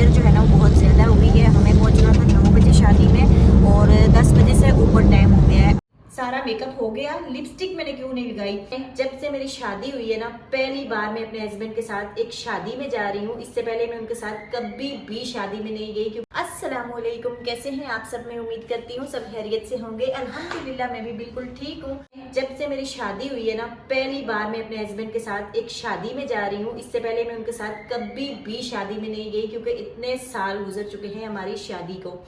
देर जो है ना वो बहुत ज़्यादा हो गई है। हमें पहुंचना था 9 बजे शादी में और 10 बजे से ऊपर टाइम हो गया है। सारा मेकअप हो गया, लिपस्टिक मैंने क्यों नहीं लगाई। जब से मेरी शादी हुई है ना, पहली बार मैं अपने हस्बैंड के साथ एक शादी में जा रही हूँ। इससे पहले मैं उनके साथ कभी भी शादी में नहीं गई। अस्सलाम वालेकुम, कैसे हैं आप सब? मैं उम्मीद करती हूँ सब खैरियत से होंगे। अल्हम्दुलिल्लाह मैं भी बिल्कुल ठीक हूँ। जब से मेरी शादी हुई है ना, पहली बार मैं अपने हस्बैंड के साथ एक शादी में जा रही हूँ। इससे पहले मैं उनके साथ कभी भी शादी में नहीं गई, क्योंकि इतने साल गुजर चुके हैं हमारी शादी को।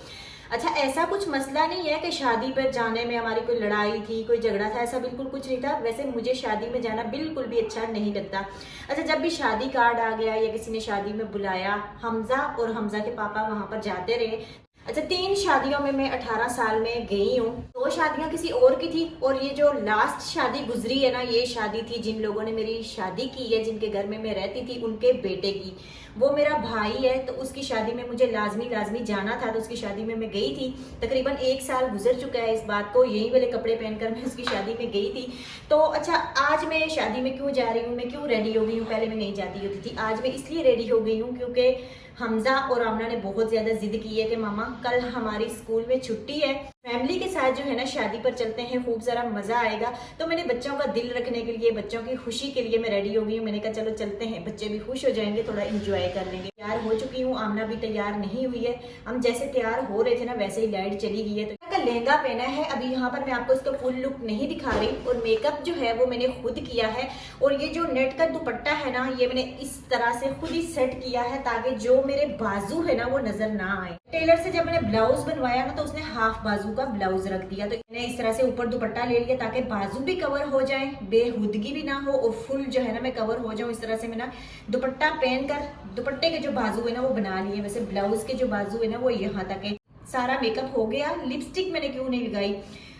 अच्छा, ऐसा कुछ मसला नहीं है कि शादी पर जाने में हमारी कोई लड़ाई थी, कोई झगड़ा था, ऐसा बिल्कुल कुछ नहीं था। वैसे मुझे शादी में जाना बिल्कुल भी अच्छा नहीं लगता। अच्छा, जब भी शादी कार्ड आ गया या किसी ने शादी में बुलाया, हमजा और हमजा के पापा वहां पर जाते रहे। अच्छा, 3 शादियों में मैं 18 साल में गई हूँ। 2 शादियां किसी और की थी और ये जो लास्ट शादी गुजरी है ना, ये शादी थी जिन लोगों ने मेरी शादी की है, जिनके घर में मैं रहती थी, उनके बेटे की। वो मेरा भाई है, तो उसकी शादी में मुझे लाजमी जाना था, तो उसकी शादी में मैं गई थी। तकरीबन 1 साल गुजर चुका है इस बात को। यही वाले कपड़े पहनकर मैं उसकी शादी में गई थी। तो अच्छा, आज मैं शादी में क्यों जा रही हूँ, मैं क्यों रेडी हो गई हूँ? पहले मैं नहीं जाती होती थी, आज मैं इसलिए रेडी हो गई हूँ क्योंकि हमजा और आमना ने बहुत ज्यादा जिद की है कि मामा कल हमारी स्कूल में छुट्टी है, फैमिली के साथ जो है ना शादी पर चलते हैं, खूब सारा मजा आएगा। तो मैंने बच्चों का दिल रखने के लिए, बच्चों की खुशी के लिए मैं रेडी हो गई हूँ। मैंने कहा चलो चलते हैं, बच्चे भी खुश हो जाएंगे, थोड़ा इंजॉय कर लेंगे। तैयार हो चुकी हूँ, आमना भी तैयार नहीं हुई है। हम जैसे तैयार हो रहे थे ना, वैसे ही लाइट चली गई है। तो का लहंगा पहना है। अभी यहाँ पर मैं आपको इसका फुल लुक नहीं दिखा रही, और मेकअप जो है वो मैंने खुद किया है। और ये जो नेट का दुपट्टा है ना, ये मैंने इस तरह से खुद ही सेट किया है ताकि जो मेरे बाजू है ना वो नजर ना आए। टेलर से जब मैंने ब्लाउज बनवाया ना, तो उसने हाफ बाजू का ब्लाउज रख दिया। तो मैंने इस तरह से ऊपर दुपट्टा ले लिया ताकि बाजू भी कवर हो जाए, बेहुदगी भी ना हो, और फुल जो है ना मैं कवर हो जाऊं। इस तरह से मैंने दुपट्टा पहनकर दुपट्टे के जो बाजू है ना वो बना लिए। वैसे ब्लाउज के जो बाजू है ना वो यहाँ तक है। सारा मेकअप हो गया, लिपस्टिक मैंने क्यों नहीं लगाई।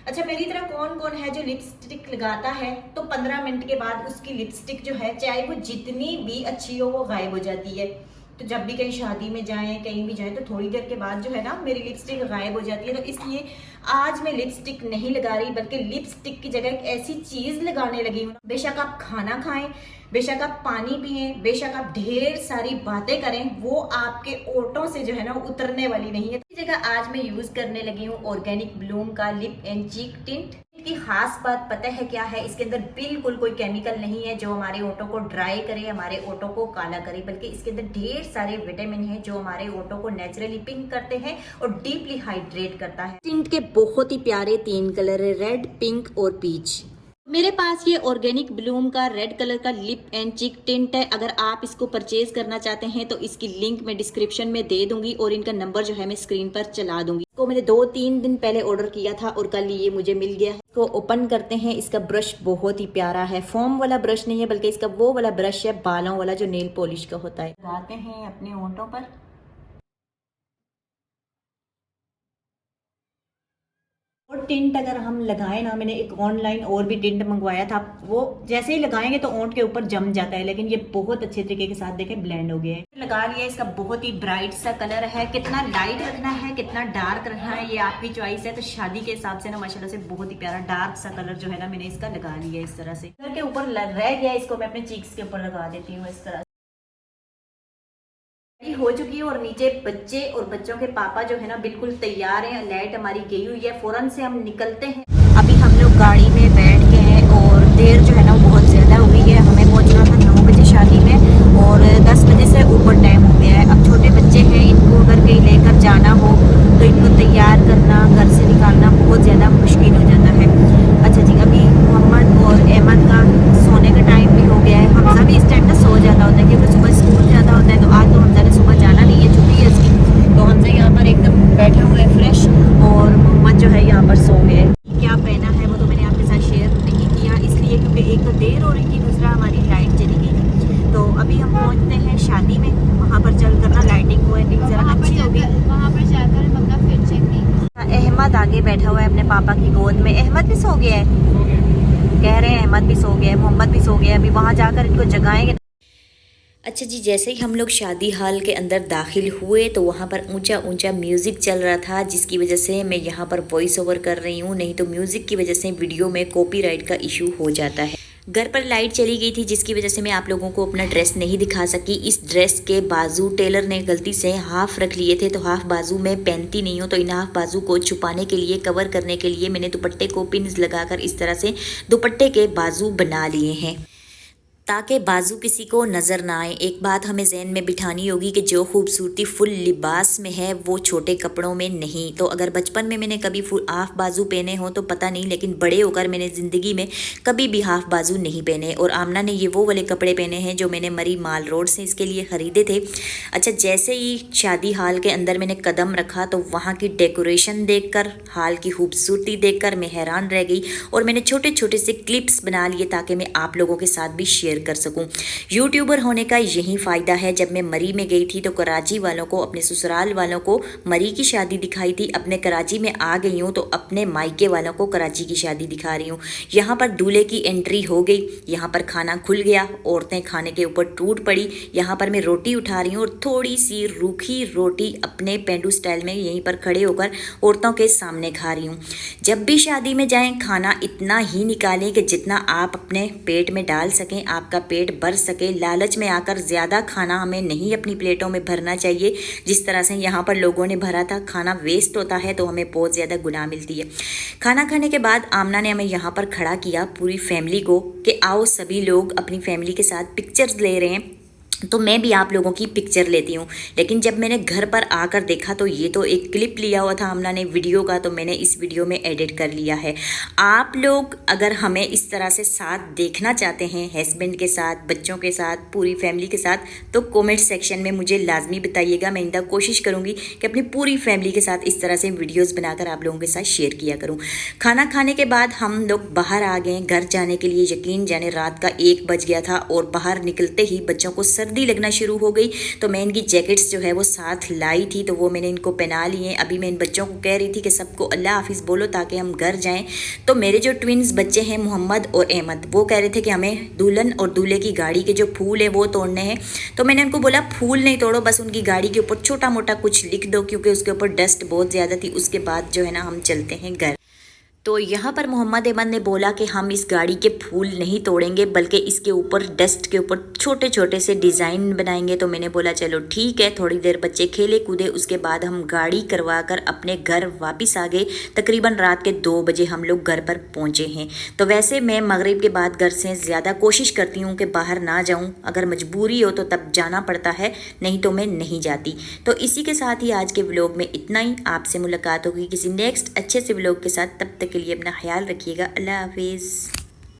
अच्छा, मेरी तरह कौन कौन है जो लिपस्टिक लगाता है तो 15 मिनट के बाद उसकी लिपस्टिक जो है, चाहे वो जितनी भी अच्छी हो, वो गायब हो जाती है। तो जब भी कहीं शादी में जाएं, कहीं भी जाएं, तो थोड़ी देर के बाद जो है ना मेरी लिपस्टिक गायब हो जाती है। तो इसलिए आज मैं लिपस्टिक नहीं लगा रही, बल्कि लिपस्टिक की जगह एक ऐसी चीज लगाने लगी हूँ। बेशक आप खाना खाएं, बेशक आप पानी पिए, बेशक आप ढेर सारी बातें करें, वो आपके ओठों से जो है ना उतरने वाली नहीं है। इस जगह आज मैं यूज करने लगी हूँ ऑर्गेनिक ब्लूम का लिप एंड चीक टिंट। की खास बात पता है क्या है? इसके अंदर बिल्कुल कोई केमिकल नहीं है जो हमारे ओठों को ड्राई करे, हमारे ओठों को काला करे, बल्कि इसके अंदर ढेर सारे विटामिन है जो हमारे ओठों को नेचुरली पिंक करते हैं और डीपली हाइड्रेट करता है। टिंट के बहुत ही प्यारे 3 कलर है, रेड, पिंक और पीच। मेरे पास ये ऑर्गेनिक ब्लूम का रेड कलर का लिप एंड चिक टिंट है। अगर आप इसको परचेज करना चाहते हैं तो इसकी लिंक मैं डिस्क्रिप्शन में दे दूंगी, और इनका नंबर जो है मैं स्क्रीन पर चला दूंगी। इसको मैंने 2-3 दिन पहले ऑर्डर किया था और कल ये मुझे मिल गया है। इसको ओपन करते हैं। इसका ब्रश बहुत ही प्यारा है, फोम वाला ब्रश नहीं है, बल्कि इसका वो वाला ब्रश है बालों वाला जो नेल पॉलिश का होता है। लगाते हैं अपने होंठों पर। और टिंट अगर हम लगाए ना, मैंने एक ऑनलाइन और भी टिंट मंगवाया था, वो जैसे ही लगाएंगे तो ओंठ के ऊपर जम जाता है, लेकिन ये बहुत अच्छे तरीके के साथ देखें ब्लेंड हो गया है। लगा लिया। इसका बहुत ही ब्राइट सा कलर है। कितना लाइट रखना है, कितना डार्क रखना है, ये आपकी चॉइस है। तो शादी के हिसाब से ना माशाल्लाह से बहुत ही प्यारा डार्क सा कलर जो है ना मैंने इसका लगा लिया इस तरह से। कलर के ऊपर रह गया, इसको मैं अपने चीक्स के ऊपर लगा देती हूँ इस तरह। हो चुकी है और नीचे बच्चे और बच्चों के पापा जो है ना बिल्कुल तैयार हैं। लाइट हमारी गई हुई है, फौरन से हम निकलते हैं। अभी हम लोग गाड़ी में बैठ गए हैं और देर जो है ना बहुत ज्यादा हो गई है। हमें पहुंचना था 9 बजे शादी में और 10 बजे से ऊपर टाइम हो गया है। अब छोटे बच्चे हैं, इनको अगर कहीं लेकर जाना हो तो इनको तैयार करना, घर से निकालना बहुत ज्यादा मुश्किल हो जाता है। अच्छा जी, अभी मोहम्मद और अहमद का सोने का टाइम भी हो गया है। हमजा भी इस टाइम ना सो जाता होता है क्योंकि सुबह स्कूल जाता होता है। तो आज तो हमजा ने सुबह जाना नहीं है, छुट्टी है इसकी। तो हमजा यहाँ पर एकदम बैठे हुए हैं फ्रेश, और मोहम्मद जो है यहाँ पर सो गए। क्या पहना है वो तो मैंने आपके साथ शेयर नहीं किया, इसलिए क्योंकि एक तो देर हो रही थी, दूसरा हमारी लाइट चली गई। तो अभी हम पहुँचते हैं शादी में, वहाँ पर चल कर ना लाइटिंग वाइटिंग जरा अच्छी होगी, वहाँ पर जाकर मतलब फिर चेक नहीं। अहमद आगे बैठा हुआ है अपने पापा की गोद में। अहमद भी सो गया है, कह रहे हैं अहमद भी सो गया है, मोहम्मद भी सो गया है। अभी वहाँ जाकर इनको जगाएंगे। अच्छा जी, जैसे ही हम लोग शादी हॉल के अंदर दाखिल हुए तो वहाँ पर ऊंचा ऊंचा म्यूज़िक चल रहा था, जिसकी वजह से मैं यहाँ पर वॉइस ओवर कर रही हूँ, नहीं तो म्यूज़िक की वजह से वीडियो में कॉपीराइट का इशू हो जाता है। घर पर लाइट चली गई थी जिसकी वजह से मैं आप लोगों को अपना ड्रेस नहीं दिखा सकी। इस ड्रेस के बाजू टेलर ने गलती से हाफ रख लिए थे, तो हाफ बाजू मैं पहनती नहीं हूँ, तो इन हाफ बाजू को छुपाने के लिए, कवर करने के लिए मैंने दुपट्टे को पिन्स लगाकर इस तरह से दुपट्टे के बाजू बना लिए हैं ताकि बाजू किसी को नज़र ना आए। एक बात हमें जहन में बिठानी होगी कि जो खूबसूरती फुल लिबास में है वो छोटे कपड़ों में नहीं। तो अगर बचपन में मैंने कभी फुल हाफ बाजू पहने हो तो पता नहीं, लेकिन बड़े होकर मैंने ज़िंदगी में कभी भी हाफ बाजू नहीं पहने। और आमना ने ये वो वाले कपड़े पहने हैं जो मैंने मरी माल रोड से इसके लिए ख़रीदे थे। अच्छा, जैसे ही शादी हाल के अंदर मैंने कदम रखा तो वहाँ की डेकोरेशन देखकर, हाल की खूबसूरती देखकर मैं हैरान रह गई और मैंने छोटे छोटे से क्लिप्स बना लिए ताकि मैं आप लोगों के साथ भी शेयर कर सकूं। यूट्यूबर होने का यही फायदा है। जब मैं मरी में गई थी तो कराची वालों को, अपने ससुराल वालों को मरी की शादी दिखाई थी। अपने कराची में आ गई हूँ तो अपने मायके वालों को कराची की शादी दिखा रही हूँ। यहाँ पर दूल्हे की एंट्री हो गई, यहाँ पर खाना खुल गया, औरतें खाने के ऊपर टूट पड़ी। यहाँ पर मैं रोटी उठा रही हूँ और थोड़ी सी रूखी रोटी अपने पेंडू स्टाइल में यहीं पर खड़े होकर औरतों के सामने खा रही हूँ। जब भी शादी में जाएं खाना इतना ही निकालें कि जितना आप अपने पेट में डाल सकें, आपका पेट भर सके। लालच में आकर ज़्यादा खाना हमें नहीं अपनी प्लेटों में भरना चाहिए। जिस तरह से यहाँ पर लोगों ने भरा था, खाना वेस्ट होता है तो हमें बहुत ज़्यादा गुनाह मिलती है। खाना खाने के बाद आमना ने हमें यहाँ पर खड़ा किया पूरी फैमिली को कि आओ सभी लोग अपनी फैमिली के साथ पिक्चर्स ले रहे हैं, तो मैं भी आप लोगों की पिक्चर लेती हूँ। लेकिन जब मैंने घर पर आकर देखा तो ये तो एक क्लिप लिया हुआ था आमना ने वीडियो का, तो मैंने इस वीडियो में एडिट कर लिया है। आप लोग अगर हमें इस तरह से साथ देखना चाहते हैं, हस्बैंड के साथ, बच्चों के साथ, पूरी फैमिली के साथ, तो कमेंट सेक्शन में मुझे लाजमी बताइएगा। मैं इंदा कोशिश करूँगी कि अपनी पूरी फैमिली के साथ इस तरह से वीडियोज़ बनाकर आप लोगों के साथ शेयर किया करूँ। खाना खाने के बाद हम लोग बाहर आ गए घर जाने के लिए। यकीन जाने रात का 1 बज गया था और बाहर निकलते ही बच्चों को सर्दी लगना शुरू हो गई। तो मैं इनकी जैकेट्स जो है वो साथ लाई थी, तो वो मैंने इनको पहना लिए। अभी मैं इन बच्चों को कह रही थी कि सबको अल्लाह हाफिज़ बोलो ताकि हम घर जाएं। तो मेरे जो ट्विन्स बच्चे हैं मोहम्मद और अहमद, वो कह रहे थे कि हमें दुल्हन और दूल्हे की गाड़ी के जो फूल हैं वो तोड़ने हैं। तो मैंने उनको बोला फूल नहीं तोड़ो, बस उनकी गाड़ी के ऊपर छोटा मोटा कुछ लिख दो क्योंकि उसके ऊपर डस्ट बहुत ज़्यादा थी। उसके बाद जो है ना हम चलते हैं घर। तो यहाँ पर मोहम्मद अहमद ने बोला कि हम इस गाड़ी के फूल नहीं तोड़ेंगे बल्कि इसके ऊपर, डस्ट के ऊपर छोटे छोटे से डिज़ाइन बनाएंगे। तो मैंने बोला चलो ठीक है। थोड़ी देर बच्चे खेले कूदे, उसके बाद हम गाड़ी करवा कर अपने घर वापस आ गए। तकरीबन रात के 2 बजे हम लोग घर पर पहुँचे हैं। तो वैसे मैं मगरिब के बाद घर से ज़्यादा कोशिश करती हूँ कि बाहर ना जाऊँ। अगर मजबूरी हो तो तब जाना पड़ता है, नहीं तो मैं नहीं जाती। तो इसी के साथ ही आज के व्लॉग में इतना ही। आपसे मुलाकात होगी किसी नेक्स्ट अच्छे से व्लॉग के साथ। तब तक के लिए अपना ख्याल रखिएगा। अल्लाह हाफिज़।